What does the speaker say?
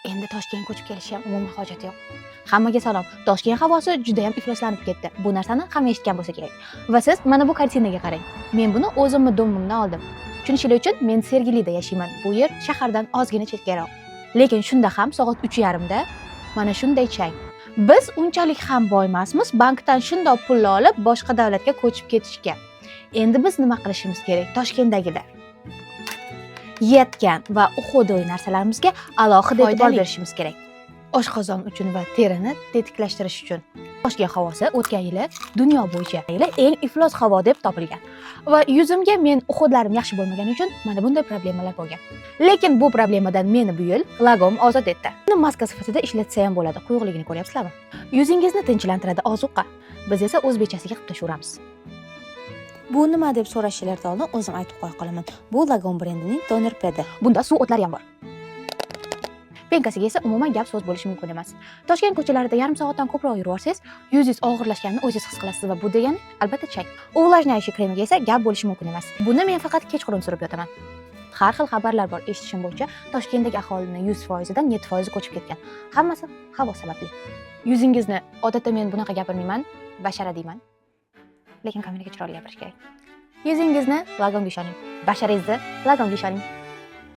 Endi Toshkentga ko'chib kelishga umuman hojati yo'q. Hammaga salom. Toshkent havosi juda ham ifloslanib ketdi. Bu narsani hamma eshitgan bo'lsa kerak. Va siz mana bu kartinaga qarang. Men buni o'zimni domimdan oldim. Tushunishinglar uchun men Sergelida yashayman. Bu yer shahardan ozgina chetkaroq. Lekin shunda ham soat 3:30 da mana shunday chang. Biz unchalik ham boy emasmiz, bankdan shundoq pulni olib boshqa davlatga ko'chib ketishga. Endi biz nima qilishimiz kerak? Toshkentdagilar yetgan va uxudoy narsalarimizga alohida e'tibor berishimiz kerak. Oshqozon uchun va terini tetiklashtirish uchun. Toshkent havosi o'tgan yili dunyo bo'yicha eng iflos havo deb topilgan. Va yuzimga men uxudlarim yaxshi bo'lmagani uchun mana bunday problemalar bo'lgan. Lekin bu problemadan meni bu yil lagom ozod etdi. Uni maska sifatida ishlatsa ham bo'ladi. Quyuqligini ko'ryapsizlarmi? Yuzingizni tinchlantiradi ozuqa. Biz esa o'zbekchasiga qilib tashaveramiz. Bu nima deb so'rashinglardan oldin o'zim aytib qo'ya qolaman. Bu Lagom brendining toner pedi. Bunda suv o'tlari ham bor. Penkasiga esa umuman gap so'z bo'lishi mumkin emas. Toshkent ko'chalarida yarim soatdan ko'proq yurib olsangiz, yuzingiz og'irlashganini o'zingiz his qilasiz va bu degani albatta chang. Увлажняющий kremiga esa gap bo'lishi mumkin emas. Buni men faqat kechqurun surib yotaman. Har xil xabarlar bor. Eshitishim bo'yicha Toshkentdagi aholining 100% dan 7% ko'chib ketgan. Hammasi havo sababli. Yuzingizni odatda men bunaqa gapirmayman, bashara deyman. Lekin kameraga chiroyli gapirish kerak. Yuzingizni lagomga ishoning. Basharangizni lagomga ishoning.